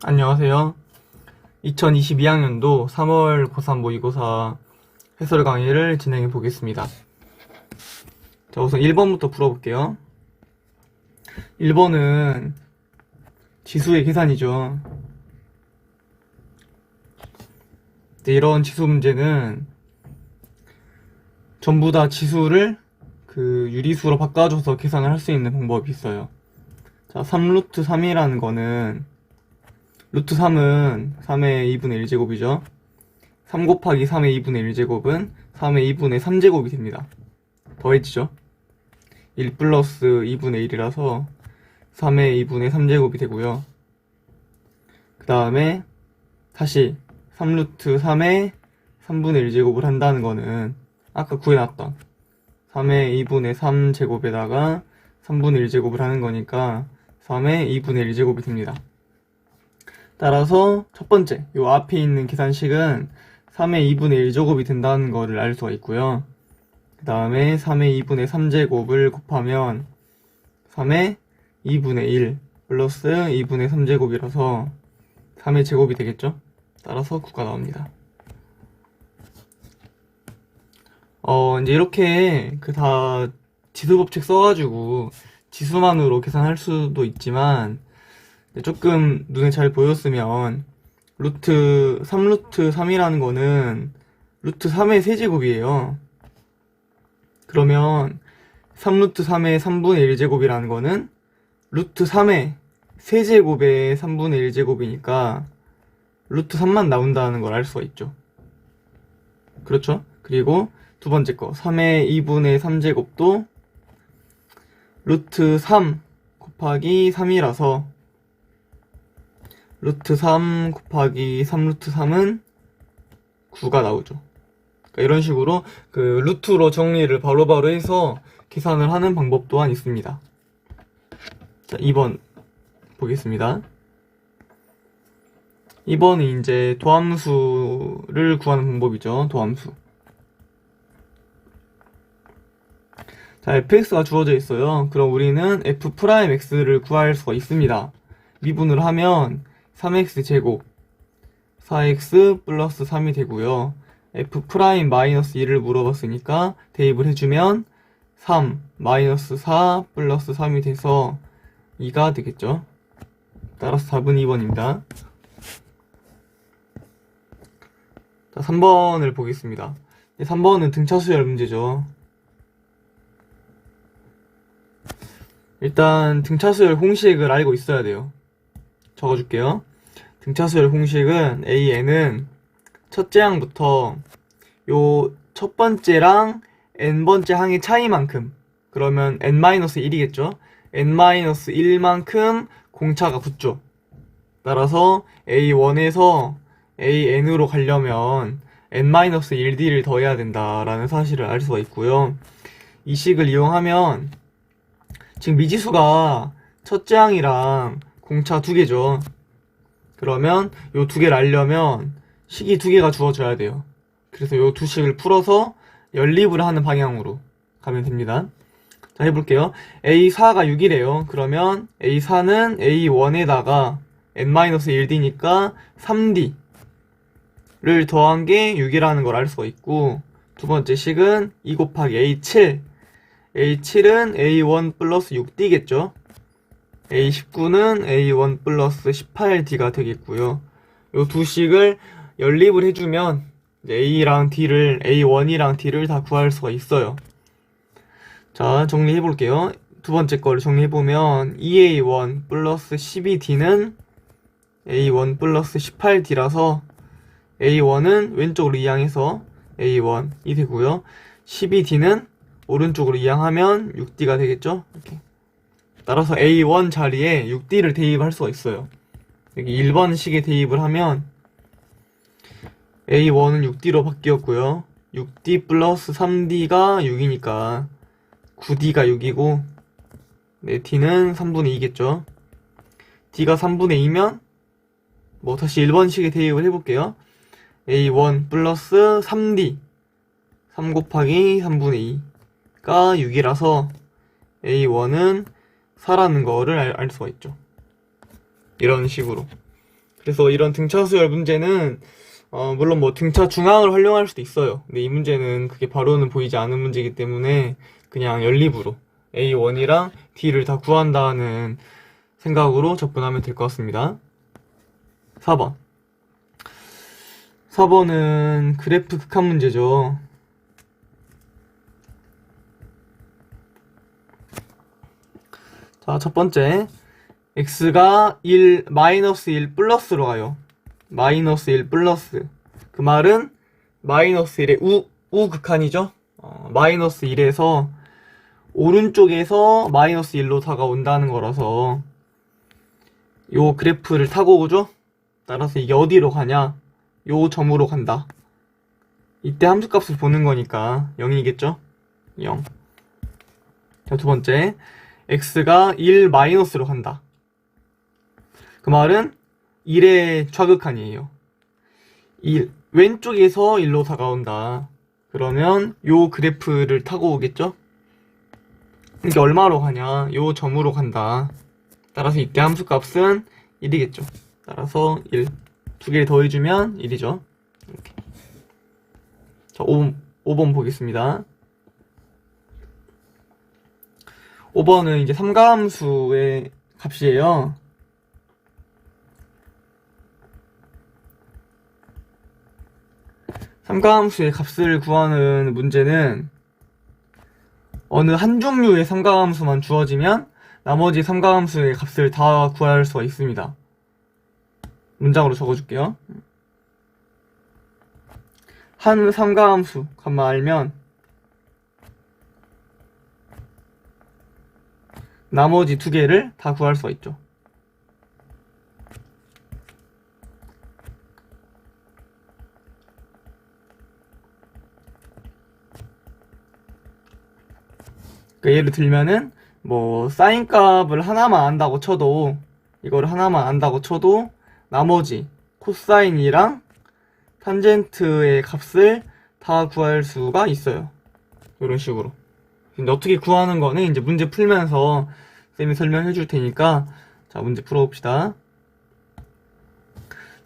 안녕하세요. 2022학년도 3월 고3 모의고사 해설 강의를 진행해 보겠습니다. 자, 우선 1번부터 풀어볼게요. 1번은 지수의 계산이죠. 이런 지수 문제는 전부 다 지수를 유리수로 바꿔줘서 계산을 할 수 있는 방법이 있어요. 자, 3루트 3이라는 거는 루트 3은 3의 2분의 1제곱이죠. 3 곱하기 3의 2분의 1제곱은 3의 2분의 3제곱이 됩니다. 더해지죠. 1 플러스 2분의 1이라서 3의 2분의 3제곱이 되고요. 그 다음에 다시 3루트 3의 3분의 1제곱을 한다는 거는 아까 구해놨던 3의 2분의 3제곱에다가 3분의 1제곱을 하는 거니까 3의 2분의 1제곱이 됩니다. 따라서 첫 번째, 요 앞에 있는 계산식은 3의 2분의 1제곱이 된다는 거를 알 수가 있고요. 그 다음에 3의 2분의 3제곱을 곱하면 3의 2분의 1 플러스 2분의 3제곱이라서 3의 제곱이 되겠죠? 따라서 9가 나옵니다. 이제 이렇게 다 지수법칙 써가지고 지수만으로 계산할 수도 있지만 조금 눈에 잘 보였으면 3루트 3이라는 거는 루트 3의 세제곱이에요. 그러면 3루트 3의 3분의 1제곱이라는 거는 루트 3의 세제곱의 3분의 1제곱이니까 루트 3만 나온다는 걸 알 수가 있죠. 그렇죠? 그리고 두 번째 거 3의 2분의 3제곱도 루트 3 곱하기 3이라서 루트 3 곱하기 3루트 3은 9가 나오죠. 그러니까 이런 식으로 루트로 정리를 바로바로 해서 계산을 하는 방법 또한 있습니다. 자, 2번 보겠습니다. 2번은 이제 도함수를 구하는 방법이죠. 도함수. 자, fx가 주어져 있어요. 그럼 우리는 f'x를 구할 수가 있습니다. 미분을 하면 3x제곱 4x 플러스 3이 되고요. f' 마이너스 1을 물어봤으니까 대입을 해주면 3 마이너스 4 플러스 3이 돼서 2가 되겠죠. 따라서 답은 2번입니다. 자, 3번을 보겠습니다. 3번은 등차수열 문제죠. 일단 등차수열 공식을 알고 있어야 돼요. 적어줄게요. 등차수열 공식은 AN은 첫째 항부터 요 첫 번째랑 n번째 항의 차이만큼, 그러면 n-1이겠죠? n-1만큼 공차가 붙죠. 따라서 A1에서 AN으로 가려면 n-1d를 더해야 된다라는 사실을 알 수가 있고요. 이 식을 이용하면 지금 미지수가 첫째 항이랑 공차 2개죠. 그러면 요 2개를 알려면 식이 2개가 주어져야 돼요. 그래서 요 두 식을 풀어서 연립을 하는 방향으로 가면 됩니다. 자, 해볼게요. A4가 6이래요. 그러면 A4는 A1에다가 n-1d니까 3d를 더한 게 6이라는 걸 알 수가 있고, 두 번째 식은 2 곱하기 A7. A7은 A1 플러스 6d겠죠. A19는 A1 플러스 18d가 되겠고요. 요 두 식을 연립을 해주면 A랑 D를, A1이랑 D를 다 구할 수가 있어요. 자, 정리해볼게요. 두 번째 거를 정리해보면 2A1 플러스 12D는 A1 플러스 18D라서 A1은 왼쪽으로 이항해서 A1이 되고요. 12D는 오른쪽으로 이항하면 6D가 되겠죠? 이렇게. 따라서 A1 자리에 6D를 대입할 수가 있어요. 여기 1번 식에 대입을 하면 A1은 6D로 바뀌었고요. 6D 플러스 3D가 6이니까 9D가 6이고, 네, D는 3분의 2겠죠. D가 3분의 2면 다시 1번 식에 대입을 해볼게요. A1 플러스 3D 3 곱하기 3분의 2가 6이라서 A1은 4라는 거를 알 수가 있죠. 이런 식으로. 그래서 이런 등차 수열 문제는 물론 뭐 등차 중앙을 활용할 수도 있어요. 근데 이 문제는 그게 바로는 보이지 않은 문제이기 때문에 그냥 연립으로 A1이랑 D를 다 구한다는 생각으로 접근하면 될 것 같습니다. 4번. 4번은 그래프 극한 문제죠. 자, 첫 번째. x가 1, 마이너스 1 플러스로 가요. 마이너스 1 플러스. 그 말은 마이너스 1의 우극한이죠. 마이너스 1에서 오른쪽에서 마이너스 1로 다가온다는 거라서 요 그래프를 타고 오죠. 따라서 이게 어디로 가냐? 요 점으로 간다. 이때 함수값을 보는 거니까 0이겠죠? 0. 자, 두 번째. x가 1 마이너스로 간다. 그 말은 1의 좌극한이에요. 왼쪽에서 1로 다가온다. 그러면 요 그래프를 타고 오겠죠? 이게 얼마로 가냐? 요 점으로 간다. 따라서 이때 함수값은 1이겠죠. 따라서 1. 두 개를 더해주면 1이죠. 이렇게. 자, 5번 보겠습니다. 5번은 이제 삼가함수의 값이에요. 삼가함수의 값을 구하는 문제는 어느 한 종류의 삼가함수만 주어지면 나머지 삼가함수의 값을 다 구할 수가 있습니다. 문장으로 적어줄게요. 한 삼가함수 값만 알면 나머지 두 개를 다 구할 수가 있죠. 그러니까 예를 들면은 뭐 사인 값을 하나만 안다고 쳐도 이거를 하나만 안다고 쳐도 나머지 코사인이랑 탄젠트의 값을 다 구할 수가 있어요. 이런 식으로. 근데 어떻게 구하는 거는 이제 문제 풀면서 쌤이 설명해 줄 테니까 자, 문제 풀어봅시다.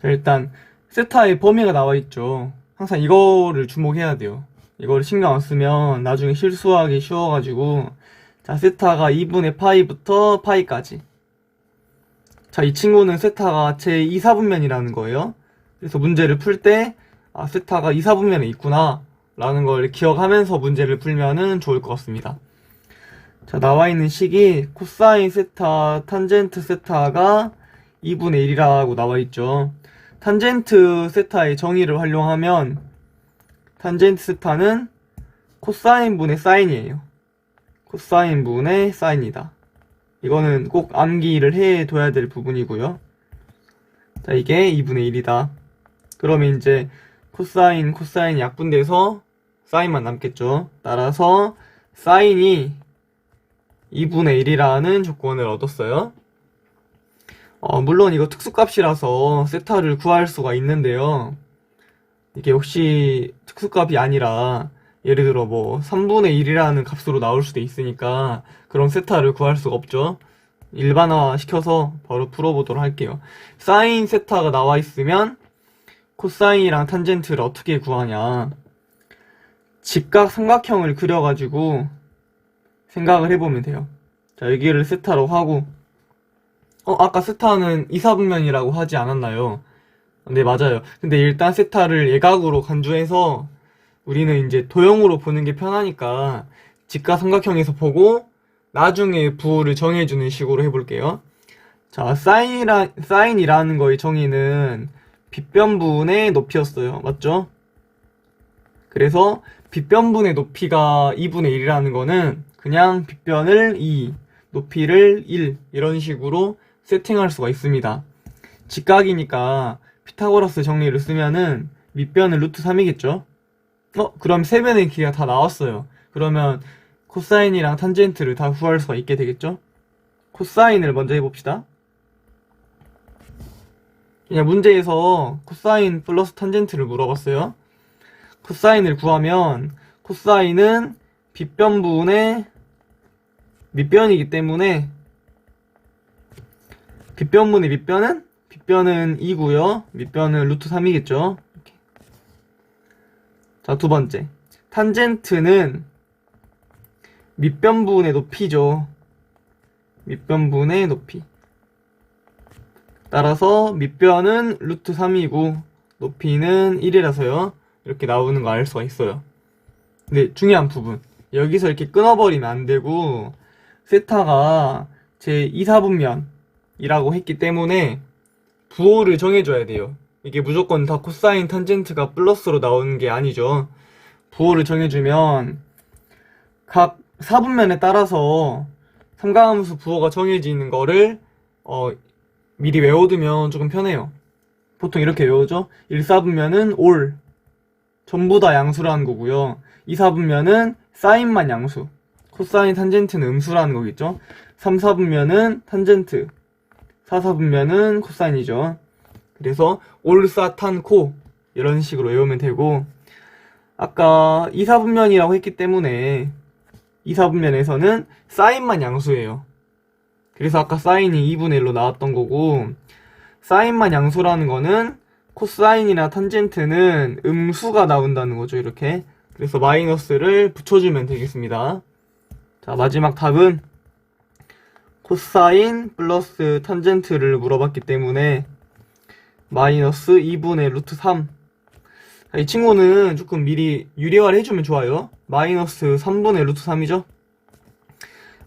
자, 일단 세타의 범위가 나와 있죠. 항상 이거를 주목해야 돼요. 이거를 신경 안 쓰면 나중에 실수하기 쉬워가지고 자, 세타가 2분의 파이부터 파이까지. 자, 이 친구는 세타가 제 2사분면이라는 거예요. 그래서 문제를 풀 때 아, 세타가 2사분면에 있구나 라는 걸 기억하면서 문제를 풀면은 좋을 것 같습니다. 자, 나와 있는 식이 코사인 세타, 탄젠트 세타가 2분의 1이라고 나와 있죠. 탄젠트 세타의 정의를 활용하면 탄젠트 세타는 코사인분의 사인이에요. 코사인분의 사인이다. 이거는 꼭 암기를 해둬야 될 부분이고요. 자, 이게 2분의 1이다. 그러면 이제 코사인이 약분돼서 사인만 남겠죠. 따라서 사인이 2분의 1이라는 조건을 얻었어요. 물론 이거 특수값이라서 세타를 구할 수가 있는데요. 이게 혹시 특수값이 아니라 예를 들어 뭐 3분의 1이라는 값으로 나올 수도 있으니까 그럼 세타를 구할 수가 없죠. 일반화 시켜서 바로 풀어보도록 할게요. 사인 세타가 나와 있으면 코사인이랑 탄젠트를 어떻게 구하냐. 직각 삼각형을 그려가지고 생각을 해보면 돼요. 자, 여기를 세타로 하고 아까 세타는 2사분면이라고 하지 않았나요? 네, 맞아요. 근데 일단 세타를 예각으로 간주해서 우리는 이제 도형으로 보는 게 편하니까 직각삼각형에서 보고 나중에 부호를 정해주는 식으로 해볼게요. 자, 사인이라는 거의 정의는 빗변분의 높이였어요. 맞죠? 그래서 빗변분의 높이가 2분의 1이라는 거는 그냥 빗변을 2, 높이를 1 이런 식으로 세팅할 수가 있습니다. 직각이니까 피타고라스 정리를 쓰면은 밑변은 루트 3이겠죠? 그럼 세변의 길이가 다 나왔어요. 그러면 코사인이랑 탄젠트를 다 구할 수가 있게 되겠죠? 코사인을 먼저 해봅시다. 그냥 문제에서 코사인 플러스 탄젠트를 물어봤어요. 코사인을 구하면 코사인은 빗변분의 밑변이기 때문에 빗변분의 밑변은 빗변은 2고요. 밑변은 루트 3이겠죠. 이렇게. 자, 두 번째. 탄젠트는 밑변분의 높이죠. 밑변분의 높이. 따라서 밑변은 루트 3이고 높이는 1이라서요. 이렇게 나오는 거 알 수가 있어요. 근데 중요한 부분. 여기서 이렇게 끊어버리면 안 되고 세타가 제 2, 4분면이라고 했기 때문에 부호를 정해줘야 돼요. 이게 무조건 다 코사인 탄젠트가 플러스로 나오는 게 아니죠. 부호를 정해주면 각 4분면에 따라서 삼각함수 부호가 정해지는 거를 미리 외워두면 조금 편해요. 보통 이렇게 외우죠. 1, 4분면은 올 전부 다 양수라는 거고요. 2, 4분면은 사인만 양수, 코사인 탄젠트는 음수라는 거겠죠. 3, 4분면은 탄젠트, 4, 4분면은 코사인이죠. 그래서 올, 사, 탄, 코 이런 식으로 외우면 되고, 아까 2, 4분면이라고 했기 때문에 2, 4분면에서는 사인만 양수예요. 그래서 아까 사인이 2분의 1로 나왔던 거고, 사인만 양수라는 거는 코사인이나 탄젠트는 음수가 나온다는 거죠. 이렇게. 그래서 마이너스를 붙여주면 되겠습니다. 자, 마지막 답은 코사인 플러스 탄젠트를 물어봤기 때문에 마이너스 2분의 루트 3. 자, 이 친구는 조금 미리 유리화를 해주면 좋아요. 마이너스 3분의 루트 3이죠.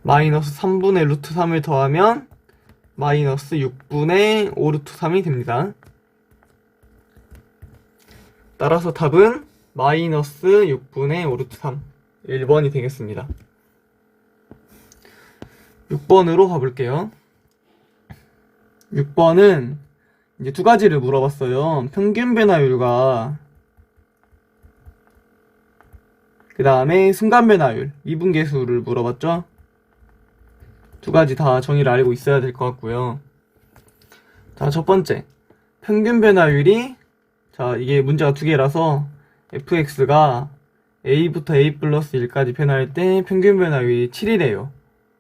마이너스 3분의 루트 3을 더하면 마이너스 6분의 5 루트 3이 됩니다. 따라서 답은 마이너스 6분의 5 루트 3 1번이 되겠습니다. 6번으로 가볼게요. 6번은 이제 두 가지를 물어봤어요. 평균 변화율과 그 다음에 순간 변화율, 미분계수를 물어봤죠. 두 가지 다 정의를 알고 있어야 될 것 같고요. 자, 첫 번째. 평균 변화율이, 자, 이게 문제가 두 개라서 fx가 a부터 a 플러스 1까지 변화할 때 평균 변화율이 7이래요.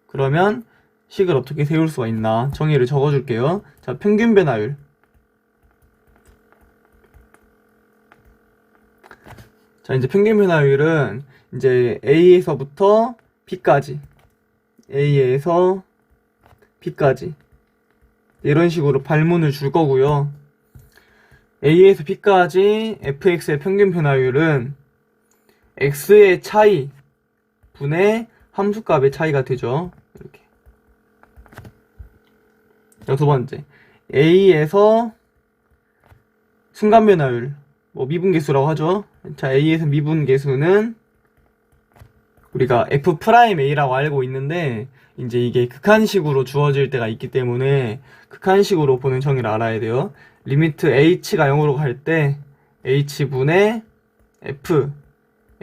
그러면 식을 어떻게 세울 수가 있나 정의를 적어줄게요. 자, 평균 변화율. 자, 이제 평균 변화율은 이제 a에서부터 b까지, a에서 b까지 이런 식으로 발문을 줄 거고요. a에서 b까지 fx의 평균 변화율은 x의 차이 분의 함수값의 차이가 되죠. 이렇게. 자, 두 번째. a에서 순간 변화율, 뭐 미분계수라고 하죠. 자, a에서 미분계수는 우리가 f'a라고 알고 있는데 이제 이게 극한식으로 주어질 때가 있기 때문에 극한식으로 보는 정의를 알아야 돼요. 리미트 h가 0으로 갈 때 h분의 f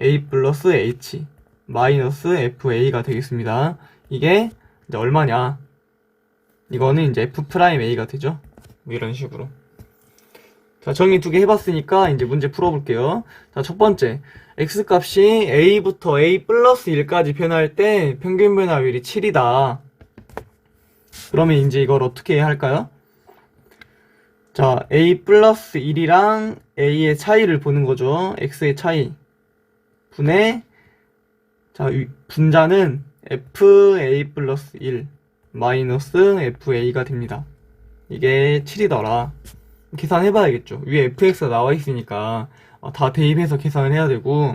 a 플러스 h 마이너스 fa가 되겠습니다. 이게 이제 얼마냐? 이거는 이제 f'a가 되죠. 뭐 이런 식으로. 자, 정의 두 개 해봤으니까 이제 문제 풀어볼게요. 자, 첫 번째. x값이 a부터 a 플러스 1까지 변할 때 평균 변화율이 7이다. 그러면 이제 이걸 어떻게 할까요? 자, a 플러스 1이랑 a의 차이를 보는 거죠. x의 차이. 분의, 자, 분자는 fa 플러스 1 마이너스 fa가 됩니다. 이게 7이더라. 계산해봐야겠죠. 위에 fx가 나와 있으니까 다 대입해서 계산을 해야 되고,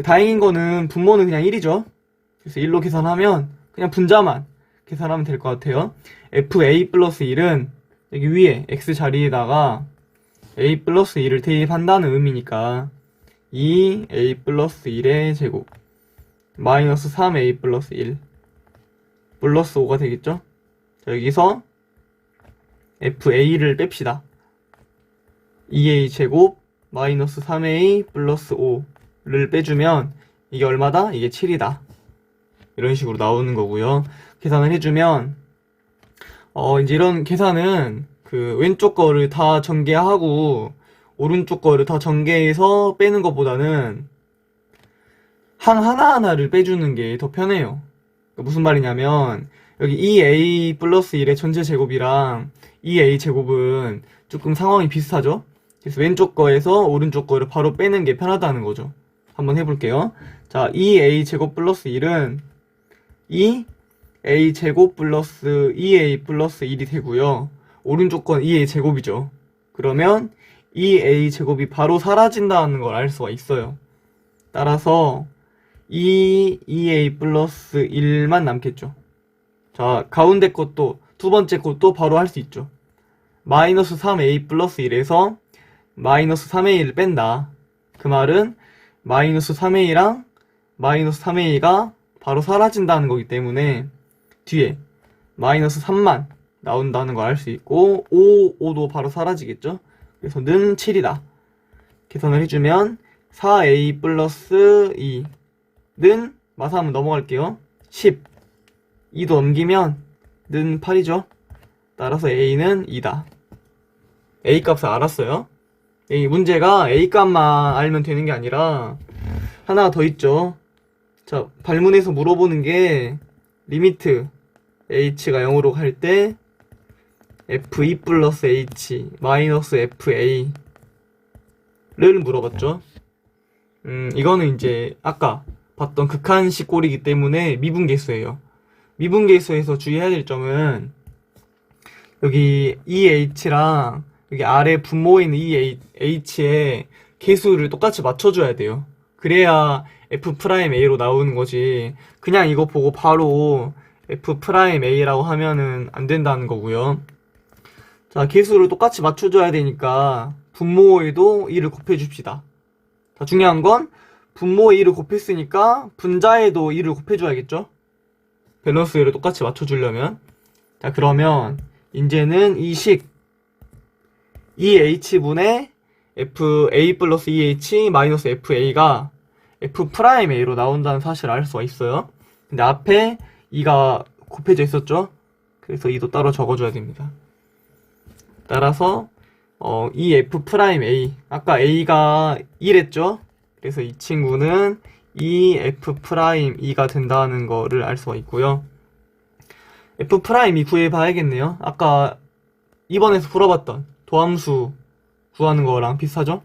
다행인 거는 분모는 그냥 1이죠. 그래서 1로 계산하면 그냥 분자만 계산하면 될 것 같아요. fa 플러스 1은 여기 위에 x 자리에다가 a 플러스 1을 대입한다는 의미니까 2a 플러스 1의 제곱 마이너스 3a 플러스 1 플러스 5가 되겠죠. 자, 여기서 fa를 뺍시다. 2a 제곱 마이너스 3a 플러스 5를 빼주면 이게 얼마다? 이게 7이다. 이런 식으로 나오는 거고요. 계산을 해주면 이제 이런 계산은 그 왼쪽 거를 다 전개하고 오른쪽 거를 다 전개해서 빼는 것보다는 항 하나하나를 빼주는 게 더 편해요. 그러니까 무슨 말이냐면 여기 2a 플러스 1의 전체 제곱이랑 2a 제곱은 조금 상황이 비슷하죠? 그래서 왼쪽 거에서 오른쪽 거를 바로 빼는 게 편하다는 거죠. 한번 해볼게요. 자, 2a 제곱 플러스 1은 2a 제곱 플러스 2a 플러스 1이 되고요. 오른쪽 건 2a 제곱이죠. 그러면 2a 제곱이 바로 사라진다는 걸 알 수가 있어요. 따라서 2a 플러스 1만 남겠죠. 자, 가운데 것도 두 번째 것도 바로 할 수 있죠. 마이너스 3a 플러스 1에서 마이너스 3a를 뺀다. 그 말은 마이너스 3a랑 마이너스 3a가 바로 사라진다는 거기 때문에 뒤에 마이너스 3만 나온다는 걸 알 수 있고 5도 바로 사라지겠죠. 그래서 는 7이다. 계산을 해주면 4a 플러스 2는 마사 한번 넘어갈게요. 10 2도 넘기면 는 8이죠. 따라서 a는 2다. a 값을 알았어요. 이 문제가 a 값만 알면 되는 게 아니라 하나가 더 있죠. 자, 발문에서 물어보는 게 리미트 h가 0으로 갈 때 f2 플러스 h 마이너스 fa를 물어봤죠. 이거는 이제 아까 봤던 극한식 꼴이기 때문에 미분계수예요. 미분계수에서 주의해야 될 점은 여기 EH랑 여기 아래 분모에 있는 EH의 계수를 똑같이 맞춰줘야 돼요. 그래야 F'A로 나오는 거지. 그냥 이거 보고 바로 F'A라고 하면은 안 된다는 거고요. 자, 계수를 똑같이 맞춰줘야 되니까 분모에도 2를 곱해줍시다. 자, 중요한 건 분모에 2를 곱했으니까 분자에도 2를 곱해줘야겠죠? 밸런스를 똑같이 맞춰주려면. 자, 그러면 이제는 이 식 EH분의 FA 플러스 EH 마이너스 FA가 F'A로 나온다는 사실을 알 수가 있어요. 근데 앞에 2가 곱해져 있었죠? 그래서 2도 따로 적어줘야 됩니다. 따라서 이 F'A 아까 A가 1했죠? 그래서 이 친구는 이 F'E가 된다는 거를 알 수가 있고요. F'E 구해봐야겠네요. 아까 2번에서 풀어봤던 도함수 구하는 거랑 비슷하죠?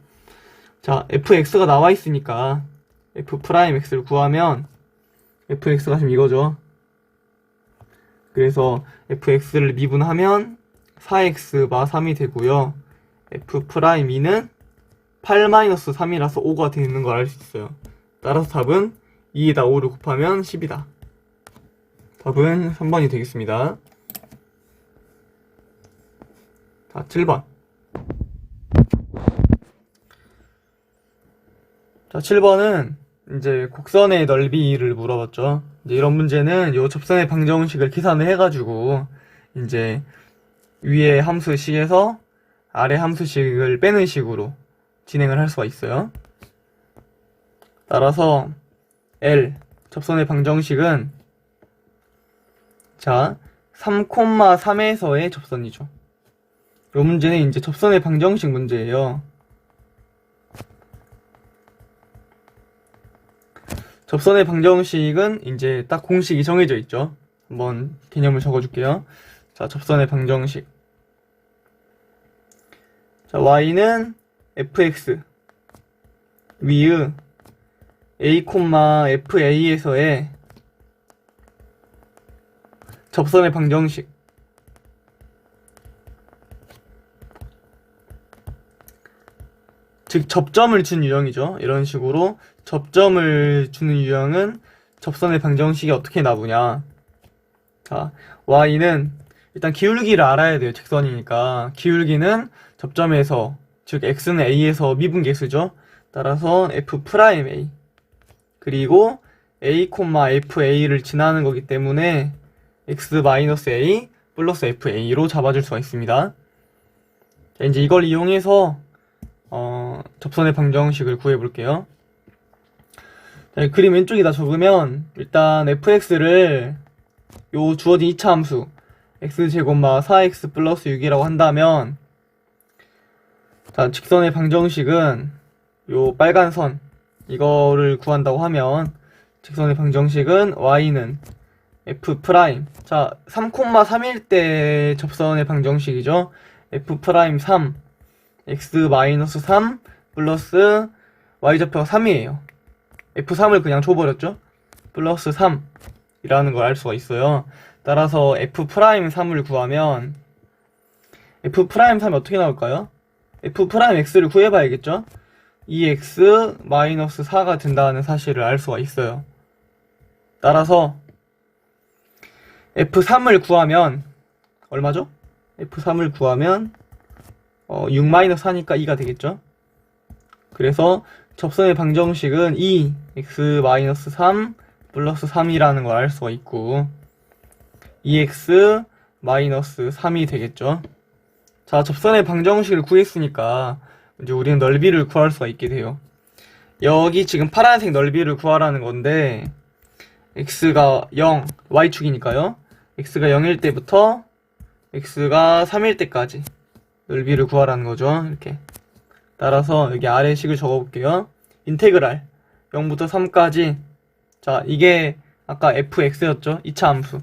자, fx가 나와 있으니까 f'x를 구하면 fx가 지금 이거죠. 그래서 fx를 미분하면 4x 마 3이 되고요. f'E는 8-3이라서 5가 되는 걸 알 수 있어요. 따라서 답은 2에다 5를 곱하면 10이다. 답은 3번이 되겠습니다. 자, 7번. 자, 7번은 이제 곡선의 넓이를 물어봤죠. 이제 이런 문제는 요 접선의 방정식을 계산을 해가지고 이제 위에 함수식에서 아래 함수식을 빼는 식으로 진행을 할 수가 있어요. 따라서 L 접선의 방정식은 자 3,3에서의 접선이죠. 이 문제는 이제 접선의 방정식 문제예요. 접선의 방정식은 이제 딱 공식이 정해져 있죠. 한번 개념을 적어줄게요. 자, 접선의 방정식. 자, y는 fx 위의 a, fa에서의 접선의 방정식. 즉 접점을 준 유형이죠. 이런 식으로 접점을 주는 유형은 접선의 방정식이 어떻게 나오냐. 자, y는 일단 기울기를 알아야 돼요. 직선이니까 기울기는 접점에서, 즉 x는 a에서 미분계수죠. 따라서 f'A 그리고 a, fa를 지나는 거기 때문에 x-a 플러스 fa로 잡아줄 수가 있습니다. 자, 이제 이걸 이용해서 접선의 방정식을 구해볼게요. 자, 그림 왼쪽에다 적으면 일단 fx를 요 주어진 2차 함수 x제곱마 4x 플러스 6이라고 한다면, 자, 직선의 방정식은 요 빨간 선 이거를 구한다고 하면 직선의 방정식은 y는 f 프라임. 자, 3,3일 때 접선의 방정식이죠. f 프라임 3, x 마이너스 3 플러스 y좌표가 3이에요. f3을 그냥 줘버렸죠. 플러스 3이라는 걸 알 수가 있어요. 따라서 f 프라임 3을 구하면 f 프라임 3이 어떻게 나올까요? f 프라임 x를 구해봐야겠죠. 2x 마이너스 4가 된다는 사실을 알 수가 있어요. 따라서 f3을 구하면 얼마죠? f3을 구하면 6-4니까 2가 되겠죠. 그래서 접선의 방정식은 2x-3 플러스 3이라는 걸 알 수가 있고 2x-3이 되겠죠. 자, 접선의 방정식을 구했으니까 이제 우리는 넓이를 구할 수가 있게 돼요. 여기 지금 파란색 넓이를 구하라는 건데 x가 0, y축이니까요. x가 0일 때부터 x가 3일 때까지 넓이를 구하라는 거죠. 이렇게. 따라서 여기 아래 식을 적어볼게요. 인테그랄 0부터 3까지. 자, 이게 아까 fx였죠. 2차 함수.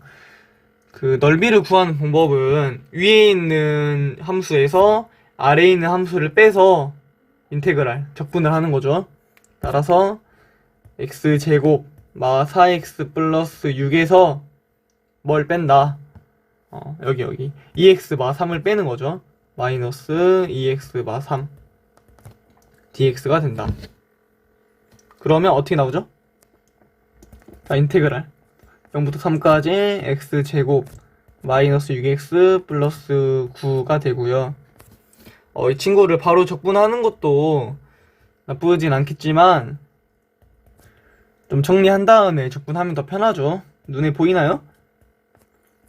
그 넓이를 구하는 방법은 위에 있는 함수에서 아래에 있는 함수를 빼서 인테그랄 적분을 하는 거죠. 따라서 x제곱 마 4x 플러스 6에서 뭘 뺀다? 여기 2x 마 3을 빼는 거죠. 마이너스 2x 마 3 dx가 된다. 그러면 어떻게 나오죠? 자, 인테그랄 0부터 3까지 x제곱 마이너스 6x 플러스 9가 되고요. 이 친구를 바로 적분하는 것도 나쁘진 않겠지만 좀 정리한 다음에 적분하면 더 편하죠. 눈에 보이나요?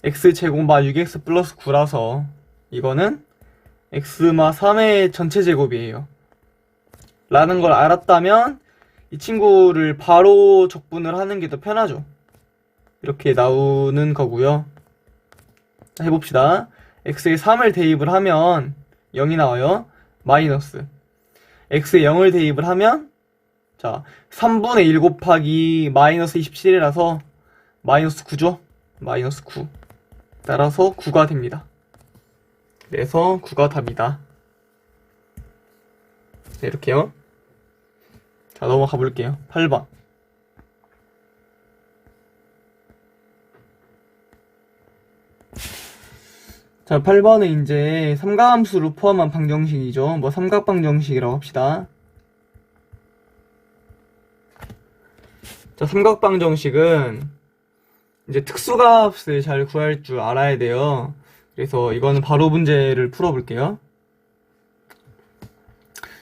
x제곱 마 6x 플러스 9라서 이거는 x마 3의 전체 제곱이에요. 라는 걸 알았다면 이 친구를 바로 적분을 하는 게 더 편하죠. 이렇게 나오는 거고요. 자, 해봅시다. x에 3을 대입을 하면 0이 나와요. 마이너스 x에 0을 대입을 하면 자 3분의 1 곱하기 마이너스 27이라서 마이너스 9죠. 마이너스 9. 따라서 9가 됩니다. 그래서 9가 답이다. 네, 이렇게요. 자, 넘어가 볼게요. 8번. 자, 8번은 이제 삼각함수를 포함한 방정식이죠. 뭐 삼각방정식이라고 합시다. 자, 삼각방정식은 이제 특수값을 잘 구할 줄 알아야 돼요. 그래서 이거는 바로 문제를 풀어볼게요.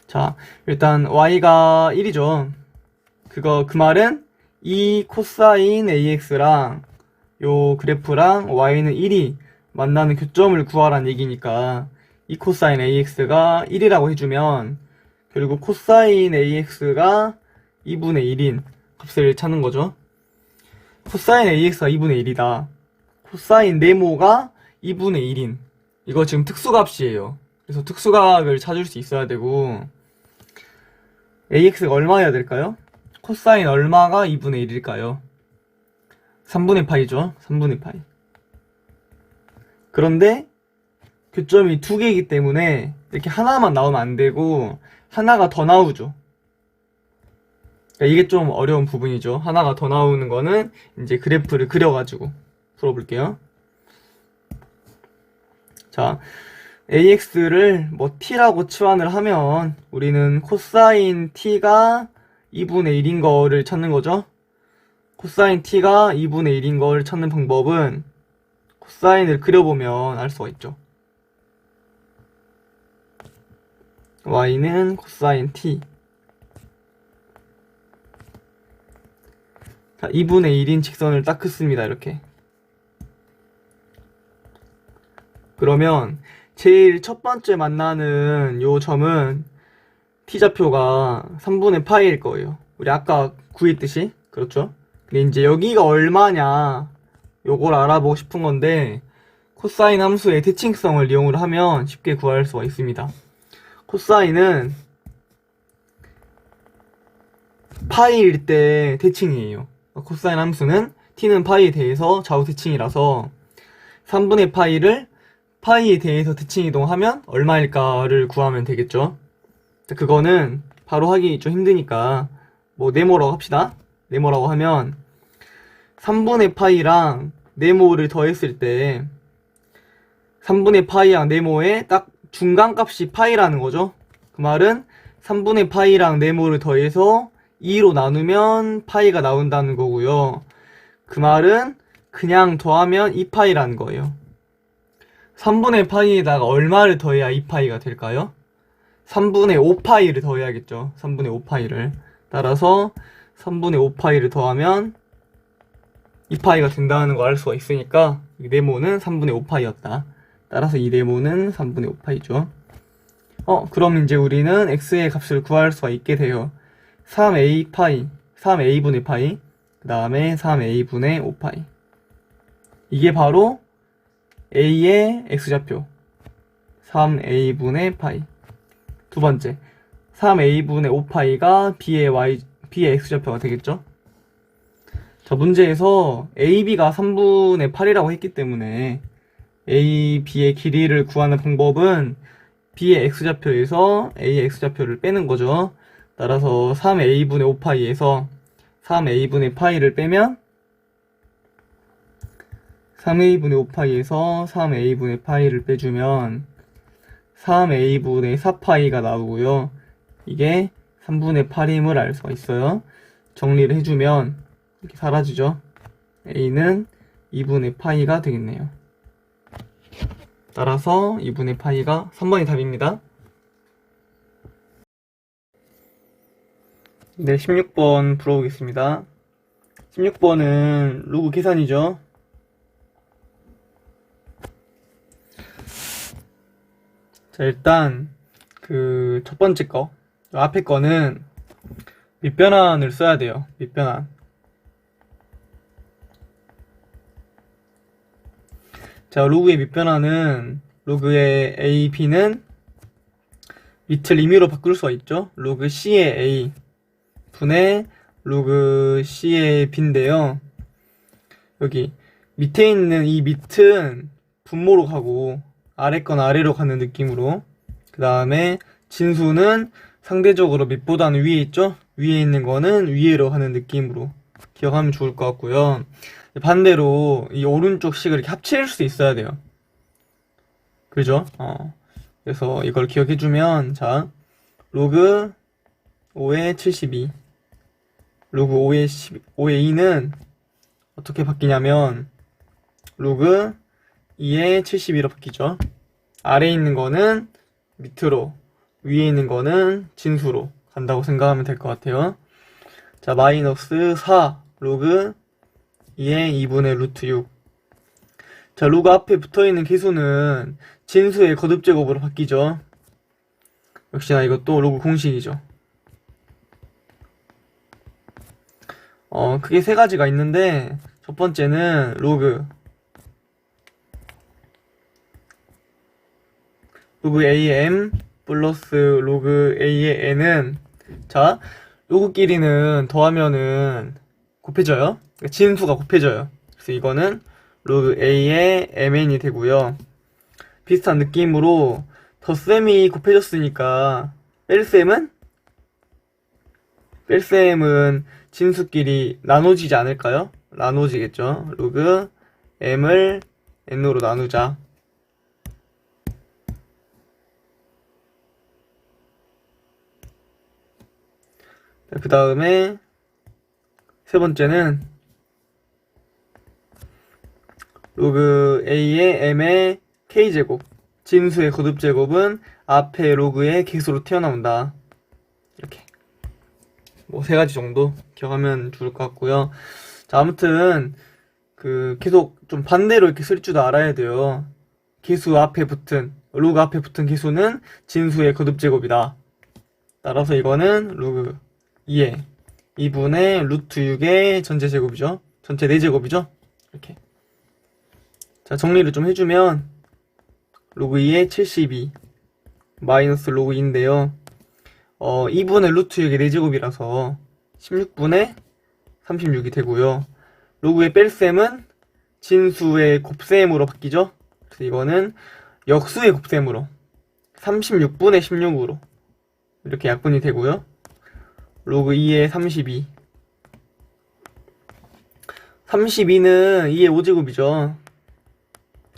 자, 일단 y가 1이죠. 그 말은 이 코사인 ax랑 요 그래프랑 y는 1이 만나는 교점을 구하라는 얘기니까 이 코사인 ax가 1이라고 해주면 결국 코사인 ax가 2분의 1인 값을 찾는 거죠. 코사인 ax가 2분의 1이다. 코사인 네모가 2분의 1인. 이거 지금 특수값이에요. 그래서 특수각을 찾을 수 있어야 되고 ax가 얼마여야 될까요? 코사인 얼마가 2분의 1일까요? 3분의 파이죠. 3분의 파이. 그런데 교점이 두 개이기 때문에 이렇게 하나만 나오면 안 되고 하나가 더 나오죠. 그러니까 이게 좀 어려운 부분이죠. 하나가 더 나오는 거는 이제 그래프를 그려가지고 풀어볼게요. 자, ax를 뭐 t라고 치환을 하면 우리는 코사인 t가 2분의 1인 거를 찾는 거죠. 코사인 t가 2분의 1인 거를 찾는 방법은 코사인을 그려보면 알 수가 있죠. y는 코사인 t. 자, 2분의 1인 직선을 딱 긋습니다. 이렇게. 그러면 제일 첫 번째 만나는 요 점은 t좌표가 3분의 파이일 거예요. 우리 아까 구했듯이. 그렇죠? 근데 이제 여기가 얼마냐 요걸 알아보고 싶은 건데 코사인 함수의 대칭성을 이용을 하면 쉽게 구할 수가 있습니다. 코사인은 파이일 때 대칭이에요. 코사인 함수는 t는 파이에 대해서 좌우 대칭이라서 3분의 파이를 파이에 대해서 대칭 이동하면 얼마일까를 구하면 되겠죠. 그거는 바로 하기 좀 힘드니까 뭐 네모라고 합시다. 네모라고 하면 3분의 파이랑 네모를 더했을 때 3분의 파이랑 네모의 딱 중간값이 파이라는 거죠. 그 말은 3분의 파이랑 네모를 더해서 2로 나누면 파이가 나온다는 거고요. 그 말은 그냥 더하면 2파이라는 거예요. 3분의 파이에다가 얼마를 더해야 2파이가 될까요? 3분의 5파이를 더해야겠죠. 3분의 5파이를. 따라서 3분의 5파이를 더하면 2파이가 된다는 걸 알 수가 있으니까 이 네모는 3분의 5파이였다. 따라서 이 네모는 3분의 5파이죠. 그럼 이제 우리는 x의 값을 구할 수가 있게 돼요. 3a 파이, 3a분의 파이, 그 다음에 3a분의 5파이. 이게 바로 a의 x좌표 3a분의 파이. 두 번째 3a분의 5파이가 b의 x좌표가 되겠죠. 자, 문제에서 ab가 3분의 8이라고 했기 때문에 a, b의 길이를 구하는 방법은 b의 x좌표에서 a의 x좌표를 빼는 거죠. 따라서 3a분의 5파이에서 3a분의 파이를 빼면 3a분의 5파이에서 3a분의 파이를 빼주면 3a분의 4파이가 나오고요. 이게 3분의 8임을 알 수가 있어요. 정리를 해주면 이렇게 사라지죠. a는 2분의 파이가 되겠네요. 따라서 2분의 파이가 3번이 답입니다. 네, 16번 풀어보겠습니다. 16번은 로그 계산이죠. 자, 일단 그 첫 번째 거, 앞에 거는 밑변환을 써야 돼요. 밑변환. 자, 로그의 밑변환은 로그의 a, b는 밑을 임의로 바꿀 수가 있죠. 로그 c의 a 분의 로그 c의 b인데요. 여기 밑에 있는 이 밑은 분모로 가고 아래 건 아래로 가는 느낌으로, 그 다음에 진수는 상대적으로 밑보다는 위에 있죠. 위에 있는 거는 위에로 가는 느낌으로 기억하면 좋을 것 같고요. 반대로 이 오른쪽 식을 이렇게 합칠 수 있어야 돼요. 그죠? 그래서 이걸 기억해주면, 자, 로그 5의 72, 로그 5의 2는 어떻게 바뀌냐면 로그 2의 72로 바뀌죠. 아래에 있는 거는 밑으로, 위에 있는 거는 진수로 간다고 생각하면 될 것 같아요. 자, 마이너스 4 로그 2의 2분의 루트 6. 자, 로그 앞에 붙어있는 계수는 진수의 거듭제곱으로 바뀌죠. 역시나 이것도 로그 공식이죠. 크게 세 가지가 있는데, 첫 번째는 로그 a의 m 플러스 로그 a의 n은, 자, 로그끼리는 더하면은 곱해져요. 그러니까 진수가 곱해져요. 그래서 이거는 로그 a의 mn이 되고요. 비슷한 느낌으로 덧셈이 곱해졌으니까 뺄셈은 진수끼리 나눠지지 않을까요? 나눠지겠죠. 로그 m을 n으로 나누자. 그 다음에 세 번째는 로그 a의 m의 k제곱, 진수의 거듭제곱은 앞에 로그의 계수로 튀어나온다. 이렇게 뭐 세 가지 정도 기억하면 좋을 것 같고요. 자, 아무튼 계속 좀 반대로 이렇게 쓸 줄도 알아야 돼요. 계수 앞에 붙은, 로그 앞에 붙은 계수는 진수의 거듭제곱이다. 따라서 이거는 로그 2의 2분의 루트 6의 전체 제곱이죠. 전체 4제곱이죠. 이렇게. 자, 정리를 좀 해주면 로그 2의 72 마이너스 로그 2인데요. 2분의 루트 6의 4제곱이라서 16분의 36이 되고요. 로그의 뺄셈은 진수의 곱셈으로 바뀌죠. 그래서 이거는 역수의 곱셈으로 36분의 16으로 이렇게 약분이 되고요. 로그 2의 32. 32는 2의 5제곱이죠.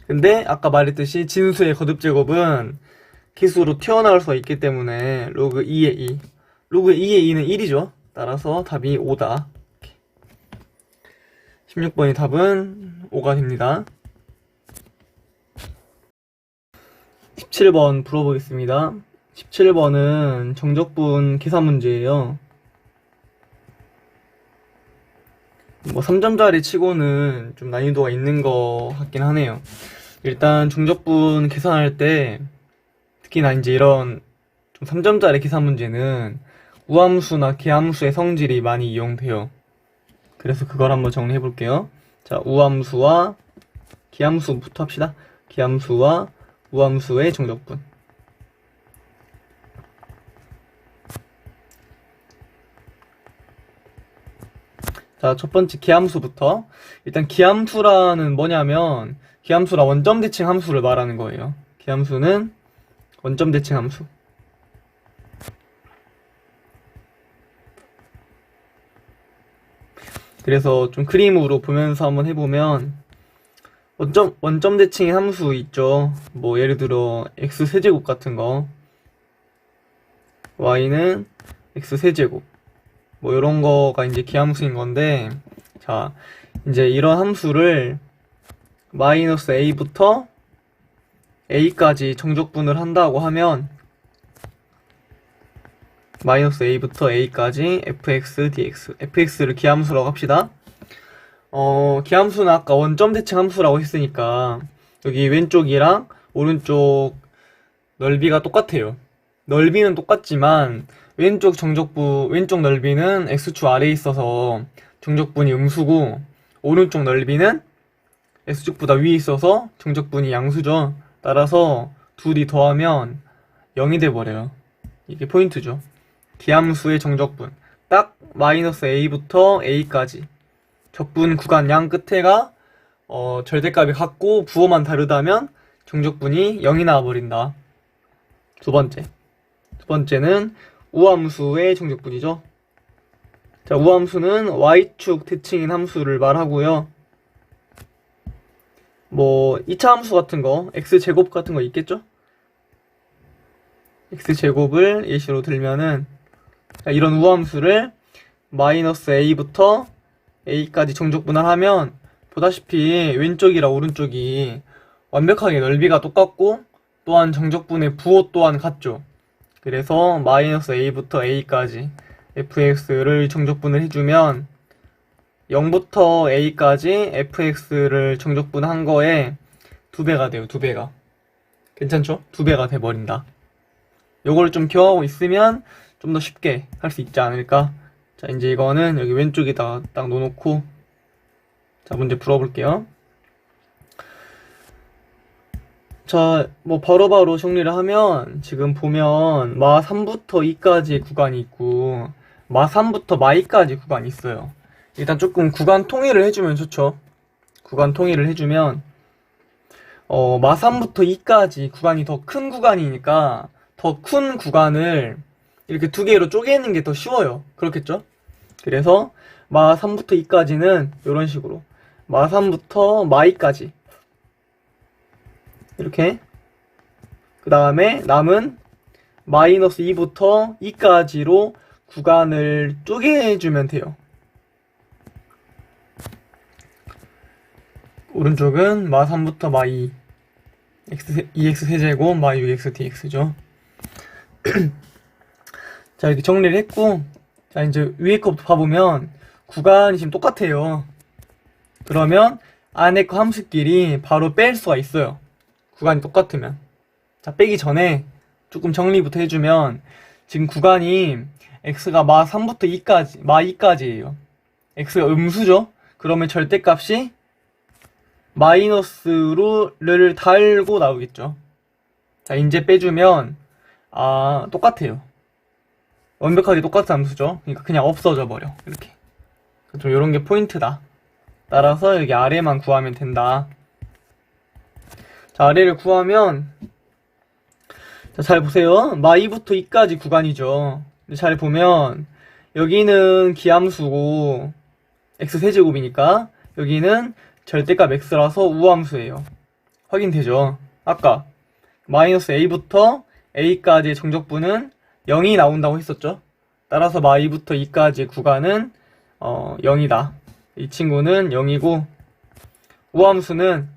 근데 아까 말했듯이 진수의 거듭제곱은 기수로 튀어나올 수가 있기 때문에 로그 2의 2. 로그 2의 2는 1이죠. 따라서 답이 5다. 16번의 답은 5가 됩니다. 17번 풀어보겠습니다. 17번은 정적분 계산 문제예요. 뭐 3점짜리 치고는 좀 난이도가 있는 거 같긴 하네요. 일단 정적분 계산할 때 특히나 이제 이런 좀 3점짜리 계산 문제는 우함수나 계함수의 성질이 많이 이용돼요. 그래서 그걸 한번 정리해 볼게요. 자, 우함수와 계함수부터 합시다. 계함수와 우함수의 정적분. 자, 첫 번째 계함수부터. 일단 계함수라는 뭐냐면 계함수라 원점 대칭 함수를 말하는 거예요. 계함수는 원점 대칭 함수. 그래서 좀 그림으로 보면서 한번 해보면 원점 대칭의 함수 있죠. 뭐 예를 들어 x 세제곱 같은 거, y는 x 세제곱, 뭐 이런 거가 이제 기함수인 건데, 자, 이제 이런 함수를 마이너스 a부터 a까지 정적분을 한다고 하면 마이너스 a부터 a까지 fx dx, fx를 기함수라고 합시다. 기함수는 아까 원점 대칭 함수라고 했으니까 여기 왼쪽이랑 오른쪽 넓이가 똑같아요. 넓이는 똑같지만 왼쪽 넓이는 x축 아래에 있어서 정적분이 음수고, 오른쪽 넓이는 x축보다 위에 있어서 정적분이 양수죠. 따라서 둘이 더하면 0이 돼버려요. 이게 포인트죠. 기함수의 정적분 딱 마이너스 a부터 a까지 적분 구간 양 끝에가 절대값이 같고 부호만 다르다면 정적분이 0이 나와버린다. 두 번째는 우함수의 정적분이죠. 자, 우함수는 y축 대칭인 함수를 말하고요. 뭐 2차 함수 같은 거, x제곱 같은 거 있겠죠? x제곱을 예시로 들면은, 자, 이런 우함수를 마이너스 a부터 a까지 정적분할하면 보다시피 왼쪽이랑 오른쪽이 완벽하게 넓이가 똑같고 또한 정적분의 부호 또한 같죠. 그래서 마이너스 a부터 a까지 fx를 정적분을 해주면 0부터 a까지 fx를 정적분한 거에 2배가 돼요. 2배가. 괜찮죠? 2배가 돼버린다. 요걸 좀 기억하고 있으면 좀 더 쉽게 할 수 있지 않을까. 자, 이제 이거는 여기 왼쪽에다가 딱 놓아놓고, 자, 문제 풀어볼게요. 자, 뭐 바로바로 정리를 하면 지금 보면 마 3부터 2까지의 구간이 있고 마 3부터 마 2까지 구간이 있어요. 일단 조금 구간 통일을 해주면 좋죠. 구간 통일을 해주면 마 3부터 2까지 구간이 더 큰 구간이니까 더 큰 구간을 이렇게 두 개로 쪼개는 게 더 쉬워요. 그렇겠죠? 그래서 마 3부터 2까지는 이런 식으로 마 3부터 마 2까지 이렇게, 그 다음에 남은 마이너스 2부터 2까지로 구간을 쪼개주면 돼요. 오른쪽은 마 3부터 마 2, 2x 세제곱 마 6x dx죠. 자, 이렇게 정리를 했고, 자, 이제 위에 거부터 봐보면 구간이 지금 똑같아요. 그러면 안에 거 함수끼리 바로 뺄 수가 있어요. 구간이 똑같으면. 자, 빼기 전에 조금 정리부터 해주면 지금 구간이 x가 마 3부터 2까지, 마 2까지예요. x가 음수죠? 그러면 절대값이 마이너스를 달고 나오겠죠. 자, 이제 빼주면 똑같아요. 완벽하게 똑같은 함수죠. 그러니까 그냥 없어져 버려. 이렇게. 좀 이런 게 포인트다. 따라서 여기 아래만 구하면 된다. 자, 아래를 구하면, 자, 잘 보세요. 마이부터 이까지 구간이죠. 근데 잘 보면 여기는 기함수고 x세제곱이니까 여기는 절대값 x라서 우함수예요. 확인되죠? 아까 마이너스 a부터 a까지의 정적분은 0이 나온다고 했었죠. 따라서 마이부터 2까지의 구간은 0이다. 이 친구는 0이고 우함수는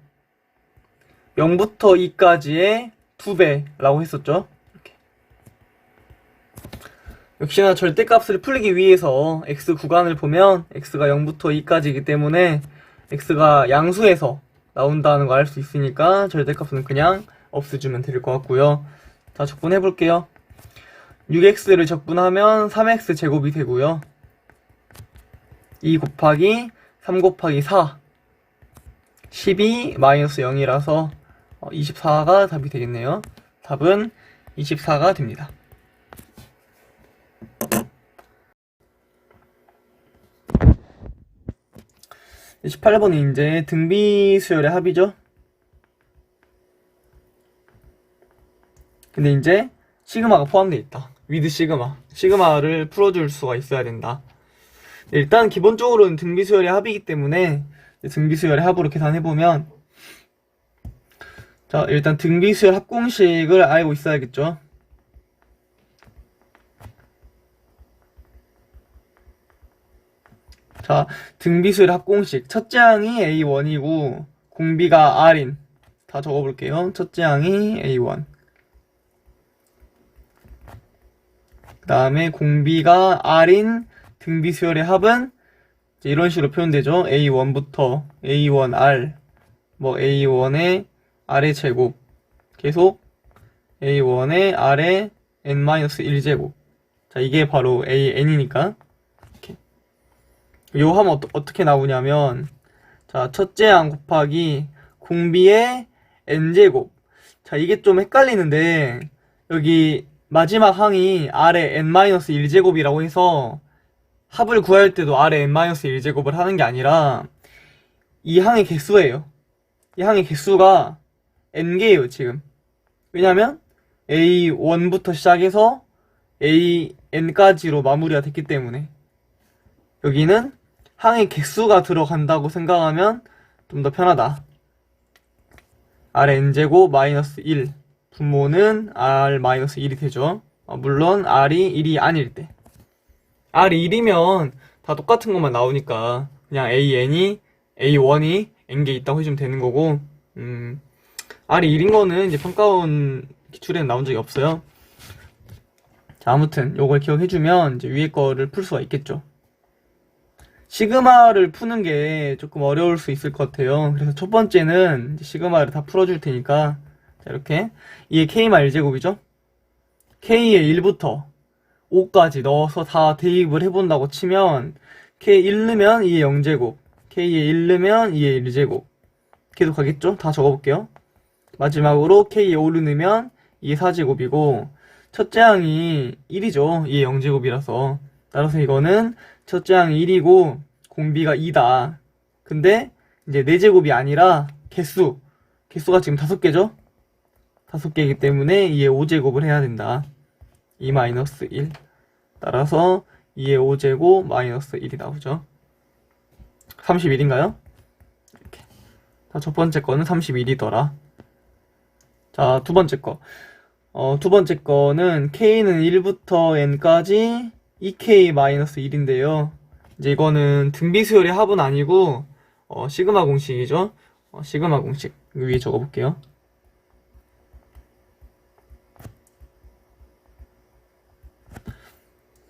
0부터 2까지의 2배라고 했었죠. 이렇게. 역시나 절대값을 풀기 위해서 x 구간을 보면 x가 0부터 2까지이기 때문에 x가 양수에서 나온다는 거 알 수 있으니까 절대값은 그냥 없애주면 될 것 같고요. 자, 적분해 볼게요. 6x를 적분하면 3x 제곱이 되고요. 2 곱하기 3 곱하기 4 12 마이너스 0이라서 24가 답이 되겠네요. 답은 24가 됩니다. 18번이 이제 등비수열의 합이죠. 근데 이제 시그마가 포함되어 있다. 위드 시그마. 시그마를 풀어줄 수가 있어야 된다. 일단 기본적으로는 등비수열의 합이기 때문에 등비수열의 합으로 계산해보면, 자, 일단 등비수열 합공식을 알고 있어야겠죠. 자, 등비수열 합공식. 첫째 항이 A1이고 공비가 R인. 다 적어볼게요. 첫째 항이 A1. 그 다음에 공비가 R인 등비수열의 합은 이런 식으로 표현되죠. A1부터 A1R, 뭐 A1의 R의 제곱, 계속 A1의 R의 N-1제곱. 자, 이게 바로 AN이니까. 이렇게. 요 하면 어떻게 나오냐면, 자, 첫째 항 곱하기 공비의 N제곱. 자, 이게 좀 헷갈리는데, 여기 마지막 항이 R의 N-1제곱이라고 해서 합을 구할 때도 R의 N-1제곱을 하는 게 아니라 이 항의 개수예요. 이 항의 개수가 N개예요, 지금. 왜냐면 A1부터 시작해서 AN까지로 마무리가 됐기 때문에 여기는 항의 개수가 들어간다고 생각하면 좀 더 편하다. Rn제곱 마이너스 1 분모는 R-1이 되죠. 물론 R이 1이 아닐 때. R이 1이면 다 똑같은 것만 나오니까 그냥 A1이 N개 있다고 해주면 되는 거고, R이 1인 거는 이제 평가원 기출에는 나온 적이 없어요. 자, 아무튼 요걸 기억해주면 이제 위에 거를 풀 수가 있겠죠. 시그마를 푸는 게 조금 어려울 수 있을 것 같아요. 그래서 첫 번째는 이제 시그마를 다 풀어줄 테니까, 자, 이렇게 이게 K-1제곱이죠. K의 1부터 5까지 넣어서 다 대입을 해본다고 치면 K 1 넣으면 2의 0제곱, K의 1 넣으면 2의 1제곱 계속 가겠죠? 다 적어볼게요. 마지막으로 K의 5를 넣으면 2의 4제곱이고 첫째 항이 1이죠. 2의 0제곱이라서. 따라서 이거는 첫째 항이 1이고 공비가 2다. 근데 이제 4제곱이 아니라 개수가 지금 5개죠? 5개이기 때문에 2의 5제곱을 해야 된다. 2-1. 따라서 2의 5제곱 마이너스 1이 나오죠. 31인가요? 이렇게. 자, 첫 번째 거는 31이더라. 자, 두 번째 거. 두 번째 거는 K는 1부터 N까지 2K-1인데요. 이제 이거는 등비수열의 합은 아니고, 시그마 공식이죠. 시그마 공식. 위에 적어볼게요.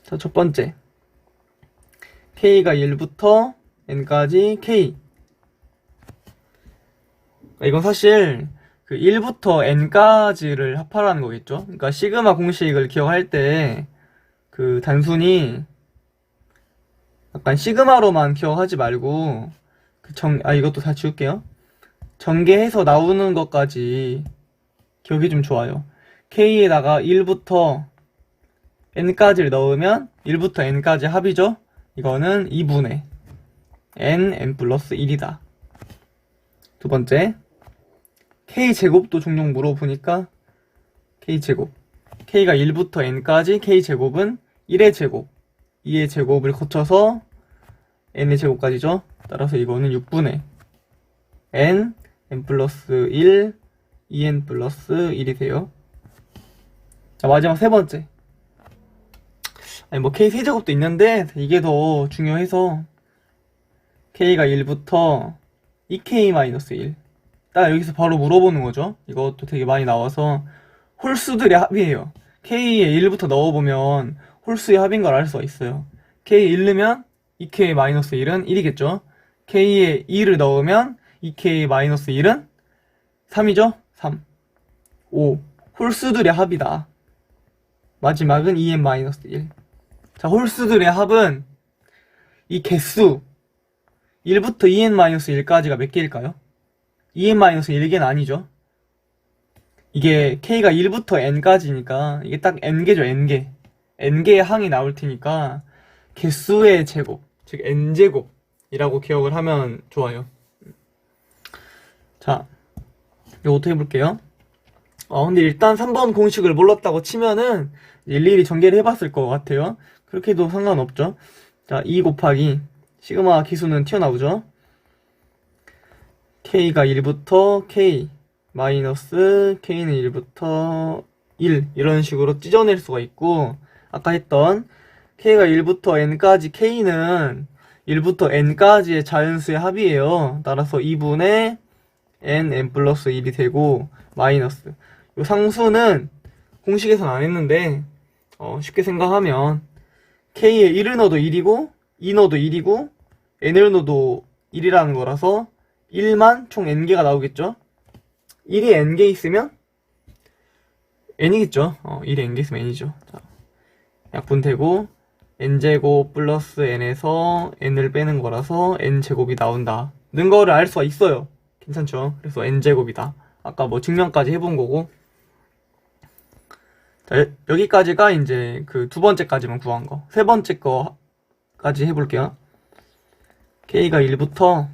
자, 첫 번째. K가 1부터 N까지 K. 이건 사실 그 1부터 N까지를 합하라는 거겠죠? 그러니까 시그마 공식을 기억할 때 그 단순히 약간 시그마로만 기억하지 말고 이것도 다 지울게요. 전개해서 나오는 것까지 기억이 좀 좋아요. K에다가 1부터 N까지를 넣으면 1부터 N까지 합이죠? 이거는 2분의 n 플러스 1이다. 두 번째, k제곱도 종종 물어보니까 k제곱. k가 1부터 n까지 k제곱은 1의 제곱, 2의 제곱을 거쳐서 n의 제곱까지죠. 따라서 이거는 6분의 n 플러스 1, 2n 플러스 1이 돼요. 자, 마지막 세 번째. 아니, 뭐 k 세제곱도 있는데 이게 더 중요해서 k가 1부터 2k-1. 딱 여기서 바로 물어보는 거죠. 이것도 되게 많이 나와서 홀수들의 합이에요. k에 1부터 넣어보면 홀수의 합인 걸 알 수가 있어요. k에 1 넣으면 2k-1은 1이겠죠. k에 2를 넣으면 2k-1은 3이죠. 3. 5. 홀수들의 합이다. 마지막은 2n-1. 자, 홀수들의 합은 이 개수 1부터 2n-1까지가 몇 개일까요? 2n-1개는 아니죠. 이게 k가 1부터 n까지니까 이게 딱 n개죠. n개. n개의 항이 나올 테니까 개수의 제곱, 즉 n제곱이라고 기억을 하면 좋아요. 자, 이거부터 해볼게요. 근데 일단 3번 공식을 몰랐다고 치면은 일일이 전개를 해봤을 것 같아요. 그렇게 해도 상관없죠. 자, 2 곱하기 시그마 기수는 튀어나오죠. k가 1부터 k 마이너스 k는 1부터 1 이런 식으로 찢어낼 수가 있고, 아까 했던 k가 1부터 n까지 k는 1부터 n까지의 자연수의 합이에요. 따라서 2분의 n 플러스 1이 되고, 마이너스 요 상수는 공식에선 안 했는데 쉽게 생각하면 k에 1을 넣어도 1이고 2 넣어도 1이고 n을 넣어도 1이라는 거라서 1만 총 n개가 나오겠죠. 1이 n개 있으면 n이겠죠. 1이 n개 있으면 n이죠. 자, 약분되고 n제곱 플러스 n에서 n을 빼는 거라서 n제곱이 나온다 는 거를 알 수가 있어요. 괜찮죠? 그래서 n제곱이다. 아까 뭐 증명까지 해본 거고. 자, 여기까지가 이제 그 두 번째까지만 구한 거. 세 번째 거까지 해볼게요. k가 1부터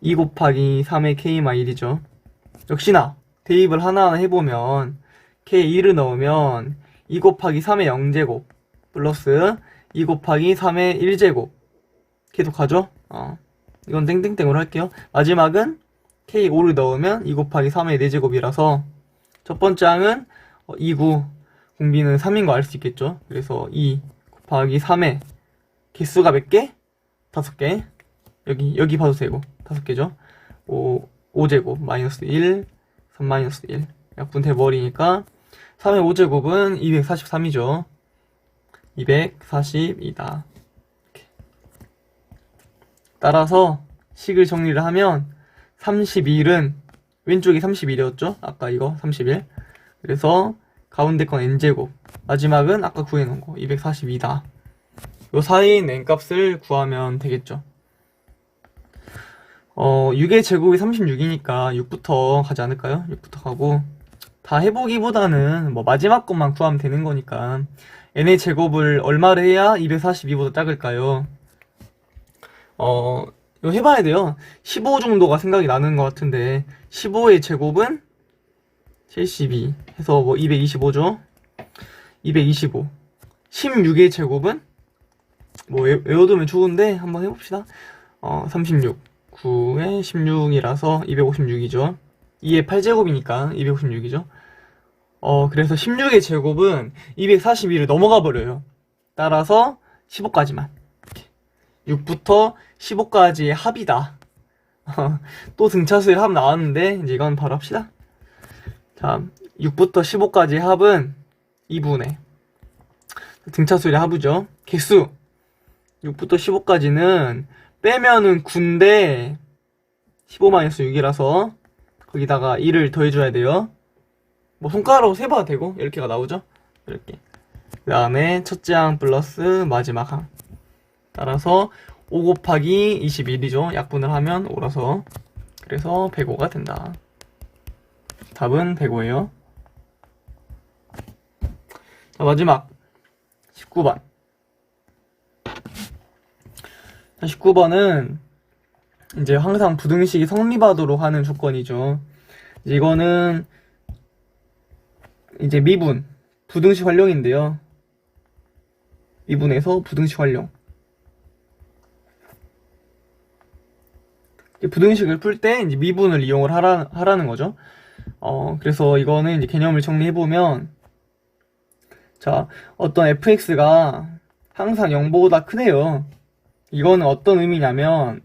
2 곱하기 3의 k-1이죠. 역시나 대입을 하나하나 해보면 k 1을 넣으면 2 곱하기 3의 0제곱 플러스 2 곱하기 3의 1제곱 계속하죠. 이건 땡땡땡으로 할게요. 마지막은 k5를 넣으면 2 곱하기 3의 4제곱이라서 첫 번째 항은 2구 공비는 3인 거 알 수 있겠죠. 그래서 2 곱하기 3의 개수가 몇 개? 5개. 여기 봐도 되고 5개죠. 5제곱 마이너스 1 3 마이너스 1 약분돼 버리니까 3의 5제곱은 243이죠. 242다. 따라서 식을 정리를 하면 31은 왼쪽이 31이었죠? 아까 이거 31. 그래서 가운데 건 n제곱, 마지막은 아까 구해놓은 거 242다. 요 사이인 n값을 구하면 되겠죠. 6의 제곱이 36이니까 6부터 가지 않을까요? 6부터 가고, 다 해보기보다는 뭐 마지막 것만 구하면 되는 거니까 n의 제곱을 얼마를 해야 242보다 작을까요? 이거 해봐야 돼요. 15 정도가 생각이 나는 것 같은데 15의 제곱은 72 해서 뭐 225죠. 225. 16의 제곱은 뭐 외워두면 좋은데 한번 해봅시다. 36 9에 16이라서 256이죠. 2의 8제곱이니까 256이죠. 그래서 16의 제곱은 242를 넘어가 버려요. 따라서 15까지만. 6부터 15까지의 합이다. 또 등차수의 합 나왔는데 이제 이건 바로 합시다. 자, 6부터 15까지의 합은 2분의 등차수의 합이죠. 개수 6부터 15까지는 빼면은 9인데 15-6이라서 거기다가 1을 더해줘야 돼요. 뭐 손가락으로 세봐도 되고 이렇게가 나오죠. 이렇게. 그 다음에 첫째 항 플러스 마지막 항. 따라서 5 곱하기 21이죠. 약분을 하면 5라서. 그래서 105가 된다. 답은 105예요. 자, 마지막 19번. 49번은 이제 항상 부등식이 성립하도록 하는 조건이죠. 이거는 이제 미분, 부등식 활용인데요. 미분에서 부등식 활용. 부등식을 풀 때 이제 미분을 이용을 하라는 거죠. 그래서 이거는 이제 개념을 정리해보면, 자, 어떤 fx가 항상 0보다 크네요. 이거는 어떤 의미냐면,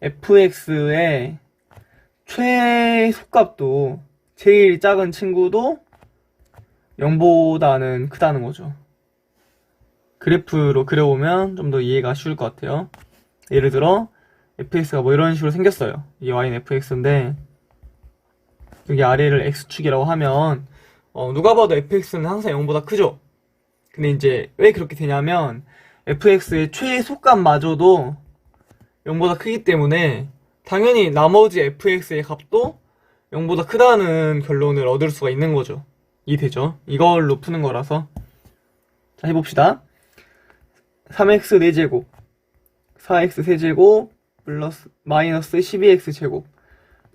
fx의 최소값도 제일 작은 친구도 0보다는 크다는 거죠. 그래프로 그려보면 좀 더 이해가 쉬울 것 같아요. 예를 들어 fx가 뭐 이런 식으로 생겼어요. 이게 y는 fx인데 여기 아래를 x축이라고 하면 누가 봐도 fx는 항상 0보다 크죠. 근데 이제 왜 그렇게 되냐면 fx의 최소값마저도 0보다 크기 때문에 당연히 나머지 fx의 값도 0보다 크다는 결론을 얻을 수가 있는 거죠. 이해되죠? 이걸로 푸는 거라서. 자, 해봅시다. 3x 4제곱 4x 세제곱 플러스 마이너스 12x 제곱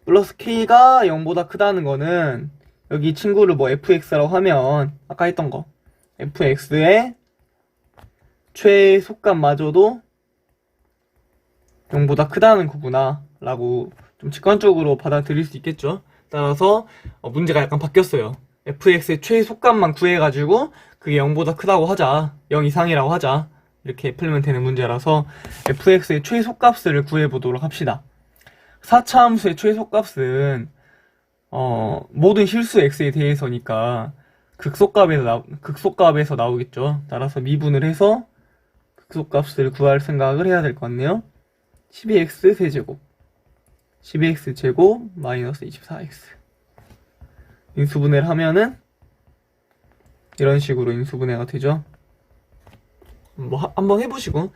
플러스 k가 0보다 크다는 거는 여기 친구를 뭐 fx라고 하면 아까 했던 거 fx의 최소값마저도 0보다 크다는 거구나 라고 좀 직관적으로 받아들일 수 있겠죠. 따라서 문제가 약간 바뀌었어요. fx의 최소값만 구해가지고 그게 0보다 크다고 하자, 0 이상이라고 하자, 이렇게 풀면 되는 문제라서 fx의 최소값을 구해보도록 합시다. 4차 함수의 최소값은 모든 실수 x에 대해서니까 극소값에서 나오겠죠. 따라서 미분을 해서 극소값을 구할 생각을 해야 될 것 같네요. 12x 세제곱 12x 제곱 마이너스 24x 인수분해를 하면은 이런 식으로 인수분해가 되죠. 뭐 한번 해보시고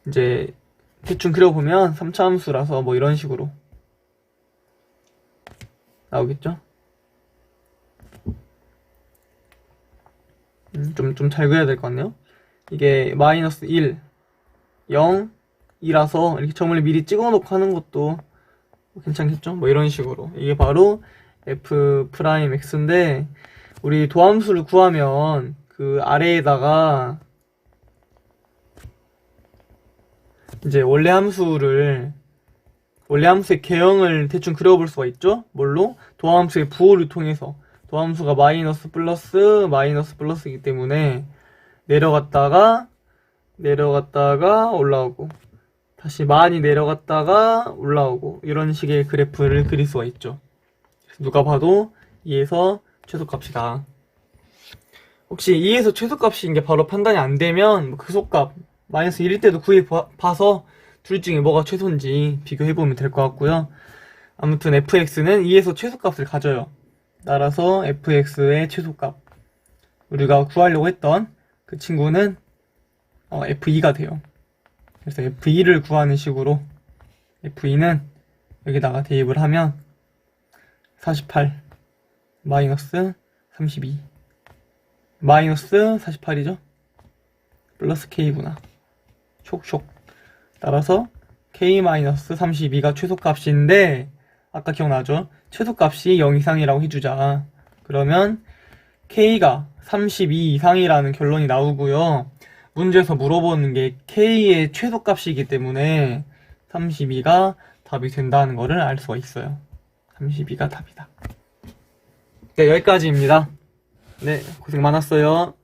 이제 대충 그려보면 3차 함수라서 뭐 이런 식으로 나오겠죠. 좀 잘 그려야 될 것 같네요. 이게 마이너스 1 0 2라서 이렇게 점을 미리 찍어놓고 하는 것도 괜찮겠죠? 뭐 이런 식으로 이게 바로 f'x인데 우리 도함수를 구하면 그 아래에다가 이제 원래 함수의 개형을 대충 그려볼 수가 있죠? 뭘로? 도함수의 부호를 통해서. 도함수가 마이너스 플러스이기 때문에 내려갔다가 올라오고 다시 많이 내려갔다가 올라오고 이런 식의 그래프를 그릴 수가 있죠. 누가 봐도 2에서 최소값이다. 혹시 2에서 최소값인 게 바로 판단이 안 되면 극소값 마이너스 1일 때도 구해봐서 둘 중에 뭐가 최소인지 비교해보면 될 것 같고요. 아무튼 fx는 2에서 최소값을 가져요. 따라서 fx의 최소값 우리가 구하려고 했던 그 친구는 f2가 돼요. 그래서 f2를 구하는 식으로 f2는 여기다가 대입을 하면 48 마이너스 32 마이너스 48이죠. 플러스 k구나. 촉촉. 따라서 k-32가 최소값인데 아까 기억나죠? 최소값이 0 이상이라고 해주자. 그러면 k가 32 이상이라는 결론이 나오고요. 문제에서 물어보는 게 k의 최소값이기 때문에 32가 답이 된다는 것을 알 수가 있어요. 32가 답이다. 네, 여기까지입니다. 네, 고생 많았어요.